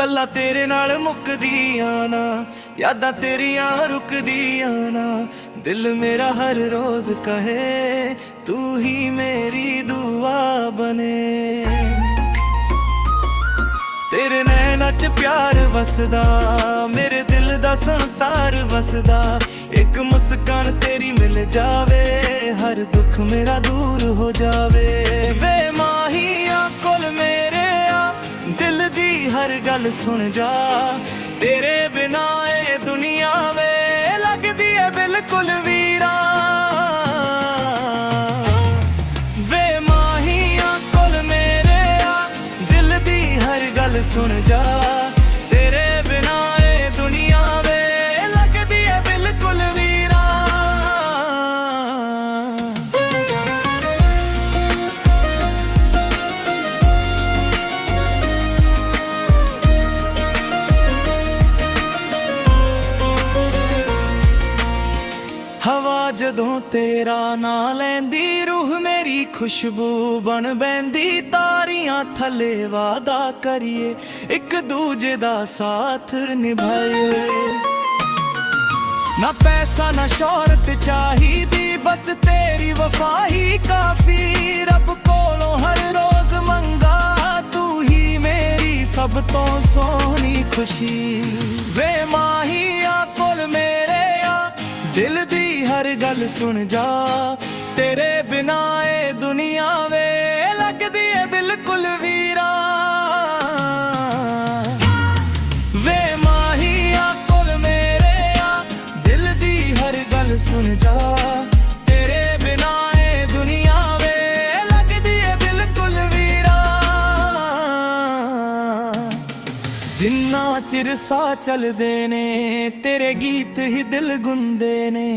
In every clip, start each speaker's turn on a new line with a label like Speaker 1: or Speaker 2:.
Speaker 1: गल्लां तेरे नाल मुकदियां ना, यादां तेरियां रुकदियां ना। दिल मेरा हर रोज कहे तू ही मेरी दुआ बने। तेरे नैना च प्यार वसदा, मेरे दिल दा संसार वसदा। एक मुस्कान तेरी मिल जावे, हर दुख मेरा दूर हो जावे। वे माहिया कोल मेरे आ, दिल दी हर गल सुन जा। तेरे बिना ए दुनिया वे लगदी है बिल्कुल वीरा। वे माहिया कोल मेरे आ, दिल दी हर गल सुन जा। तेरे बिना ए दुनिया वे लगदी है बिल्कुल वीरा। हवा जदों तेरा ना लैंदी, रूह मेरी खुशबू बन बैंदी। तारियां थले वादा करिए, एक दूजे दा साथ निभाए। ना पैसा ना शोहरत चाहिदी, बस तेरी वफा ही काफी। रब कोलों हर रोज मंगा, तू ही मेरी सब तो सोहनी खुशी। वे माहिया कोल मेरे आ, दिल दी हर गल सुन जा। तेरे बिना ए दुनिया वे लगदी है बिल्कुल वीरा। वे माहिया कोल मेरे आ, दिल दी हर गल सुन जा। तेरे बिना ए दुनिया वे लगदी है बिल्कुल वीरा। जिन्ना चिर सा चलदे ने, तेरे गीत ही दिल गुंदे ने।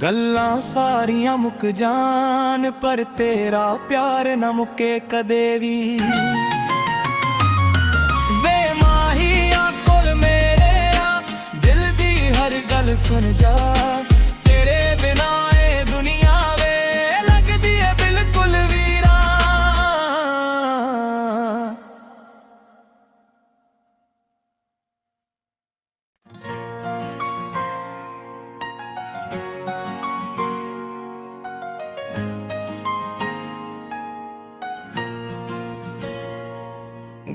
Speaker 1: गल्लां सारियां मुक जान, पर तेरा प्यार ना मुके कदे भी। वे माहिया कोल मेरे आ, दिल दी हर गल सुन जा। तेरे बिना ए दुनिया वे लगदी है बिल्कुल वीरा।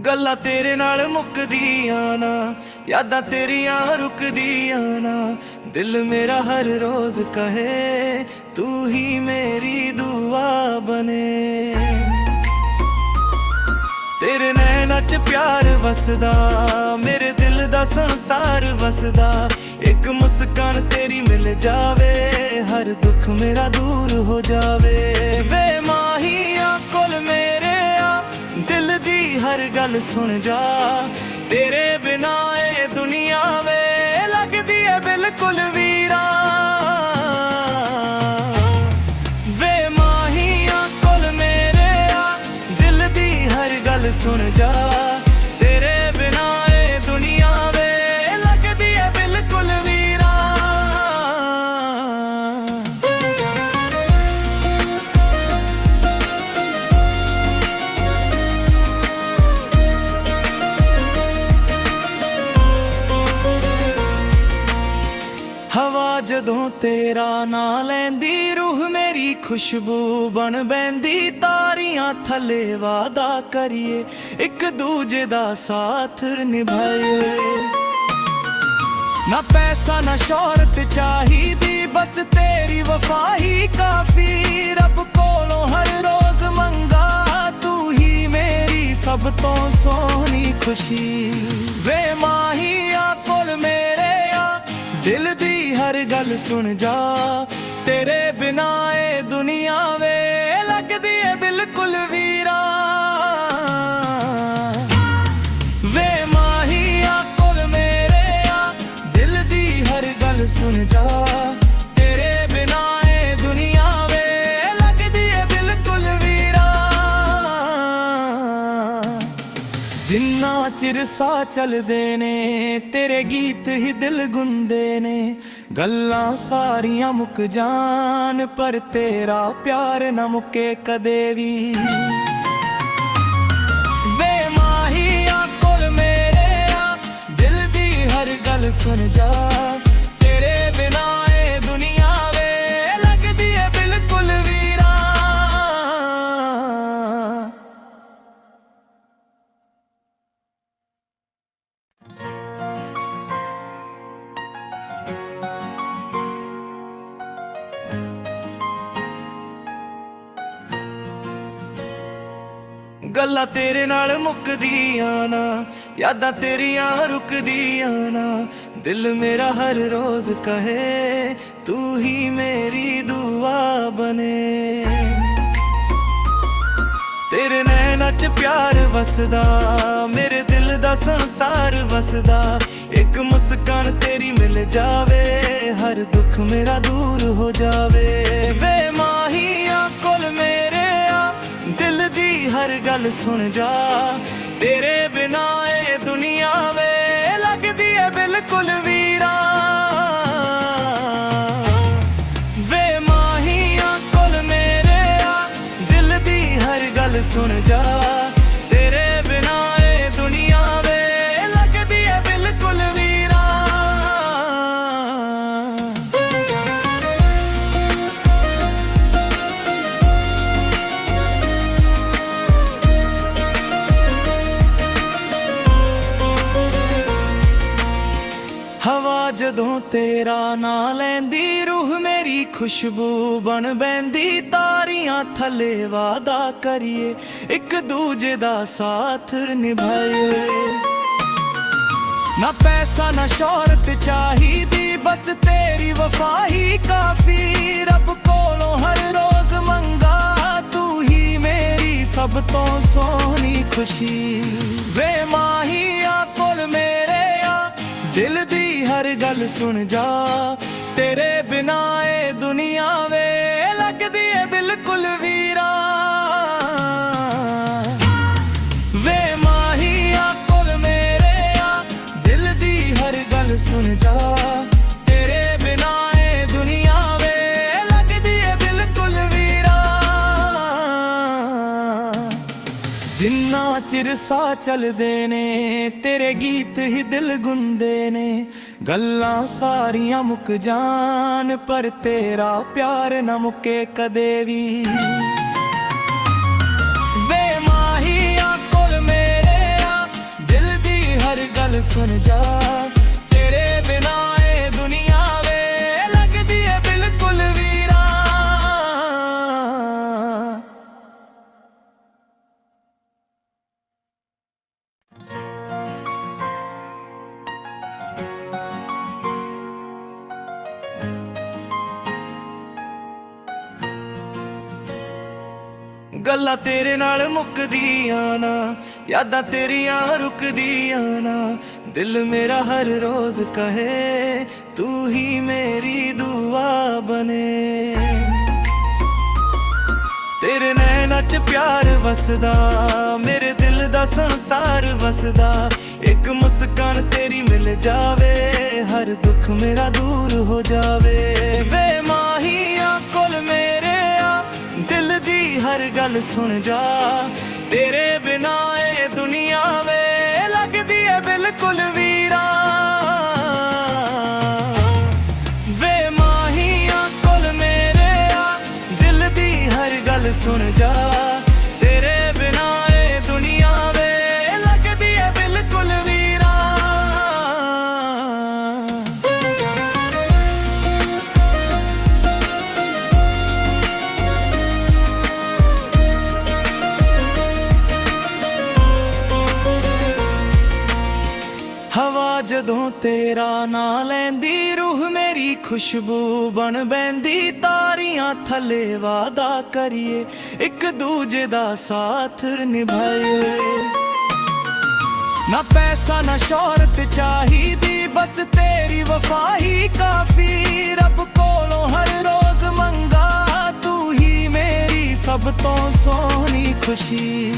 Speaker 1: गल्लां तेरे नाल मुकदियां ना, यादां तेरियां रुकदियां ना। दिल मेरा हर रोज कहे तू ही मेरी दुआ बने। तेरे नैना च प्यार वसदा, मेरे दिल दा संसार वसदा। एक मुस्कान तेरी मिल जावे, हर दुख मेरा दूर हो जावे। वे माहिया कोल मेरे आ, दिल दी हर गल सुन जा। तेरे बिना ए दुनिया वे लगदी है बिल्कुल वीरा। वे माहिया कोल मेरे आ, दिल दी हर गल सुन जा। तेरे बिना ए दुनिया वे लगदी है बिल्कुल वीरा। हवा जदों तेरा ना लैंदी, रूह मेरी खुशबू बन बैंदी। तारियां थले वादा करिए, एक दूजे दा साथ निभाए। ना पैसा ना शोहरत चाहिदी, बस तेरी वफा ही काफी। रब कोलों हर रोज मंगा, तू ही मेरी सब तो सोहनी खुशी। वे माहिया कोल मेरे आ, दिल दी हर गल सुन जा। तेरे बिना ए दुनिया वे लगदी है बिल्कुल वीरा। वे माहिया कोल मेरे आ, दिल दी हर गल सुन जा। तेरे बिना ए दुनिया वे लगदी है बिल्कुल वीरा। जिन्ना चिर सा चलदे ने, तेरे गीत ही दिल गुंदे ने। गल्लां सारियां मुक जान, पर तेरा प्यार ना मुके कदे भी। वे माहिया कोल मेरे आ, ਗੱਲ ਸੁਣ ਜਾ, ਤੇਰੇ ਬਿਨਾ ਇਹ ਦੁਨੀਆ ਵੇ ਲੱਗਦੀ ਏ ਬਿਲਕੁਲ ਵੀਰਾ। ਗੱਲਾਂ ਤੇਰੇ ਨਾਲ ਮੁੱਕਦੀਆਂ ਨਾ, ਯਾਦਾਂ ਤੇਰੀਆਂ ਰੁਕਦੀਆਂ ਨਾ, ਦਿਲ ਮੇਰਾ ਹਰ ਰੋਜ਼ ਕਹੇ ਤੂੰ ਹੀ ਮੇਰੀ ਦੁਆ ਬਣੇ। ਤੇਰੇ ਨੈਣਾਂ 'ਚ ਪਿਆਰ ਵਸਦਾ, ਮੇਰੇ ਦਿਲ ਦਾ ਸੰਸਾਰ ਵਸਦਾ, ਇੱਕ ਮੁਸਕਾਨ ਤੇਰੀ ਮਿਲ ਜਾਵੇ, ਹਰ ਦੁੱਖ ਮੇਰਾ ਦੂਰ ਹੋ ਜਾਵੇ। ਵੇ ਮਾਹੀਆਂ ਕੋਲ ਮੇਰੇ ਆ, ਦਿਲ ਦੀ ਹਰ ਗੱਲ ਸੁਣ ਜਾ, ਤੇਰੇ ਬਿਨਾ ਇਹ ਦੁਨੀਆ ਵੇ ਲੱਗਦੀ ਏ ਬਿਲਕੁਲ ਵੀਰਾ। ਵੇ ਮਾਹੀਆਂ ਕੋਲ ਮੇਰੇ ਆ, ਦਿਲ ਦੀ ਹਰ ਗੱਲ ਸੁਣ ਜਾ, ਤੇਰੇ ਬਿਨਾ ਇਹ ਦੁਨੀਆ ਵੇ ਲੱਗਦੀ ਏ ਬਿਲਕੁਲ ਵੀਰਾ। ਹਵਾ ਜਦੋਂ ਤੇਰਾ ਨਾਂ ਲੈਂਦੀ, ਰੂਹ ਮੇਰੀ ਖੁਸ਼ਬੂ ਬਣ ਬੈਂਦੀ, ਤਾਰੀਆਂ ਥੱਲੇ ਵਾਦਾ ਕਰੀਏ, ਇੱਕ ਦੂਜੇ ਦਾ ਸਾਥ ਨਿਭਾਈਏ। ਨਾ ਪੈਸਾ ਨਾ ਸ਼ੋਹਰਤ ਚਾਹੀਦੀ, ਬਸ ਤੇਰੀ ਵਫਾ ਹੀ ਕਾਫੀ, ਰੱਬ ਕੋਲੋਂ ਹਰ ਰੋਜ਼ ਮੰਗਾ, ਤੂੰ ਹੀ ਮੇਰੀ ਸਭ ਤੋਂ ਸੋਹਣੀ ਖੁਸ਼ੀ। ਵੇ ਮਾਹੀਆਂ ਕੋਲ ਮੇਰੇ ਆ, ਦਿਲ ਦੀ ਹਰ ਗੱਲ ਸੁਣ ਜਾ, ਤੇਰੇ ਬਿਨਾ ਇਹ ਦੁਨੀਆ ਵੇ ਲੱਗਦੀ ਏ ਬਿਲਕੁਲ ਵੀਰਾ। ਵੇ ਮਾਹੀਆਂ ਕੋਲ ਮੇਰੇ ਆ, ਦਿਲ ਦੀ ਹਰ ਗੱਲ ਸੁਣ ਜਾ, ਤੇਰੇ ਬਿਨਾ ਇਹ ਦੁਨੀਆ ਵੇ ਲੱਗਦੀ ਏ ਬਿਲਕੁਲ ਵੀਰਾ। ਜਿੰਨਾ ਚਿਰ ਸਾਹ ਚੱਲਦੇ ਨੇ, ਤੇਰੇ ਗੀਤ ਹੀ ਦਿਲ ਗੁੰਦੇ ਨੇ, ਗੱਲਾਂ ਸਾਰੀਆਂ ਮੁੱਕ ਜਾਣ, ਪਰ ਤੇਰਾ ਪਿਆਰ ਨਾ ਮੁੱਕੇ ਕਦੇ ਵੀ। ਵੇ ਮਾਹੀਆਂ ਕੋਲ ਮੇਰੇ ਆ, ਦਿਲ ਦੀ ਹਰ ਗੱਲ ਸੁਣ ਜਾ, ਤੇਰੇ ਬਿਨਾ ਇਹ ਦੁਨੀਆ ਵੇ ਲੱਗਦੀ ਏ ਬਿਲਕੁਲ ਵੀਰਾ। ਗੱਲਾਂ ਤੇਰੇ ਨਾਲ ਮੁੱਕਦੀਆਂ ਨਾ, ਯਾਦਾਂ ਤੇਰੀਆਂ ਰੁਕਦੀਆਂ ਨਾ, ਦਿਲ ਮੇਰਾ ਹਰ ਰੋਜ਼ ਕਹੇ ਤੂੰ ਹੀ ਮੇਰੀ ਦੁਆ ਬਣੇ। ਤੇਰੇ ਨੈਣਾਂ 'ਚ ਪਿਆਰ ਵਸਦਾ, ਮੇਰੇ ਦਿਲ ਦਾ ਸੰਸਾਰ ਵਸਦਾ, ਇੱਕ ਮੁਸਕਾਨ ਤੇਰੀ ਮਿਲ ਜਾਵੇ, ਹਰ ਦੁੱਖ ਮੇਰਾ ਦੂਰ ਹੋ ਜਾਵੇ। ਵੇ ਮਾਹੀਆਂ ਕੋਲ ਮੇਰੇ ਆ, ਦਿਲ ਦੀ ਹਰ ਗੱਲ ਸੁਣ ਜਾ, ਤੇਰੇ ਬਿਨਾ ਇਹ ਦੁਨੀਆ ਵੇ ਲੱਗਦੀ ਏ ਬਿਲਕੁਲ ਵੀਰਾ। ਵੇ ਮਾਹੀਆਂ ਕੋਲ ਮੇਰੇ ਆ, ਦਿਲ ਦੀ ਹਰ ਗੱਲ ਸੁਣ ਜਾ, ਤੇਰੇ ਬਿਨਾ ਇਹ ਦੁਨੀਆ ਵੇ ਲੱਗਦੀ ਏ ਬਿਲਕੁਲ ਵੀਰਾ। ਹਵਾ ਜਦੋਂ ਤੇਰਾ ਨਾਂ ਲੈਂਦੀ, ਰੂਹ ਮੇਰੀ ਖੁਸ਼ਬੂ ਬਣ ਬੈਂਦੀ, ਤਾਰੀਆਂ ਥੱਲੇ ਵਾਦਾ ਕਰੀਏ, ਇੱਕ ਦੂਜੇ ਦਾ ਸਾਥ ਨਿਭਾਈਏ। ਨਾ ਪੈਸਾ ਨਾ ਸ਼ੋਹਰਤ ਚਾਹੀਦੀ, ਬਸ ਤੇਰੀ ਵਫਾ ਹੀ ਕਾਫੀ, ਰੱਬ ਕੋਲੋਂ ਹਰ ਰੋਜ਼ ਮੰਗਾ, ਤੂੰ ਹੀ ਮੇਰੀ ਸਭ ਤੋਂ ਸੋਹਣੀ ਖੁਸ਼ੀ।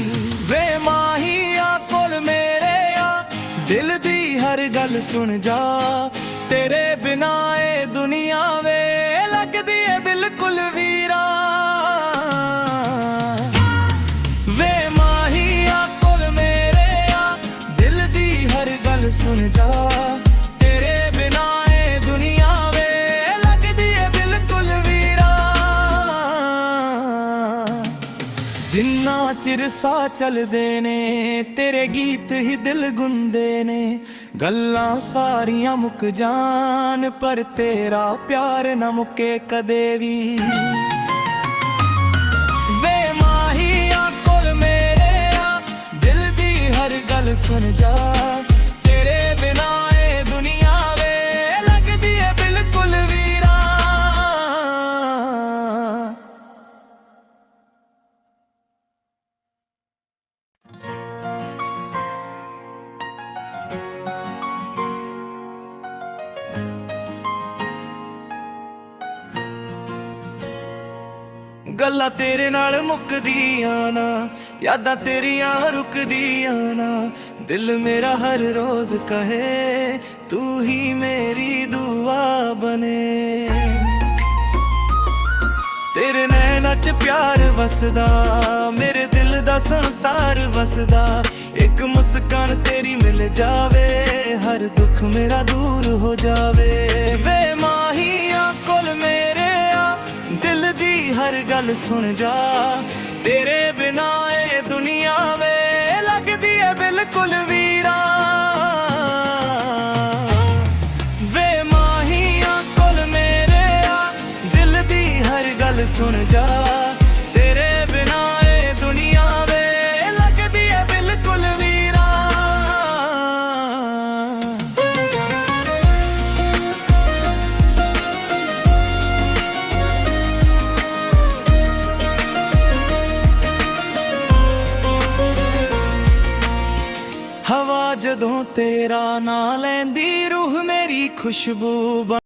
Speaker 1: ਵੇ ਮਾਹੀਆਂ ਕੋਲ ਮੇਰੇ ਆ, ਦਿਲ ਦੀ ਹਰ ਗੱਲ ਸੁਣ ਜਾ, ਤੇਰੇ ਬਿਨਾ ਇਹ ਦੁਨੀਆ ਵੇ ਲੱਗਦੀ ਏ ਬਿਲਕੁਲ ਵੀਰਾ। ਵੇ ਮਾਹੀਆਂ ਕੋਲ ਮੇਰੇ ਆ, ਦਿਲ ਦੀ ਹਰ ਗੱਲ ਸੁਣ ਜਾ, ਤੇਰੇ ਚਿਰ ਸਾਹ ਚੱਲਦੇ ਨੇ, ਤੇਰੇ ਗੀਤ ਹੀ ਦਿਲ ਗੁੰਦੇ ਨੇ। ਗੱਲਾਂ ਸਾਰੀਆਂ ਮੁੱਕ ਜਾਣ ਪਰ ਤੇਰਾ ਪਿਆਰ ਨਾ ਮੁੱਕੇ ਕਦੇ ਵੀ। ਵੇ ਮਾਹੀਆ ਕੋਲ ਮੇਰੇ ਆ, ਦਿਲ ਦੀ ਹਰ ਗੱਲ ਸੁਣ ਜਾ। ਤੇਰੇ ਬਿਨਾ ਇਹ ਦੁਨੀਆ ਵੇ ਲੱਗਦੀ ਏ ਬਿਲਕੁਲ ਵੀਰਾ। ਗੱਲਾਂ ਤੇਰੇ ਨਾਲ ਮੁੱਕਦੀਆਂ ਨਾ, ਯਾਦਾਂ ਤੇਰੀਆਂ ਰੁਕਦੀਆਂ ਨਾ। ਦਿਲ ਮੇਰਾ ਹਰ ਰੋਜ਼ ਕਹੇ ਤੂੰ ਹੀ ਮੇਰੀ ਦੁਆ ਬਣੇ। ਤੇਰੇ ਨੈਣਾਂ 'ਚ ਪਿਆਰ ਵਸਦਾ, ਮੇਰੇ ਦਿਲ ਦਾ ਸੰਸਾਰ ਵਸਦਾ। ਇੱਕ ਮੁਸਕਾਨ ਤੇਰੀ ਮਿਲ ਜਾਵੇ, ਹਰ ਦੁੱਖ ਮੇਰਾ ਦੂਰ ਹੋ ਜਾਵੇ। ਵੇ ਮਾਹੀਆ ਕੋਲ ਮੇਰੇ ਆ, ਦਿਲ ਦੀ ਹਰ ਗੱਲ ਸੁਣ ਜਾ। ਤੇਰੇ ਬਿਨਾ ਇਹ ਦੁਨੀਆ ਵੇ ਲੱਗਦੀ ਏ ਬਿਲਕੁਲ ਵੀਰਾ। ਵੇ ਮਾਹੀਆ ਕੋਲ ਮੇਰੇ ਆ, ਦਿਲ ਦੀ ਹਰ ਗੱਲ ਸੁਣ ਜਾ। ਤੇਰੇ ਬਿਨਾ ਇਹ ਦੁਨੀਆ ਵੇ ਲੱਗਦੀ ਏ ਬਿਲਕੁਲ ਵੀਰਾ। ਹਵਾ ਜਦੋਂ ਤੇਰਾ ਨਾਂ ਲੈਂਦੀ, ਰੂਹ ਮੇਰੀ ਖੁਸ਼ਬੂ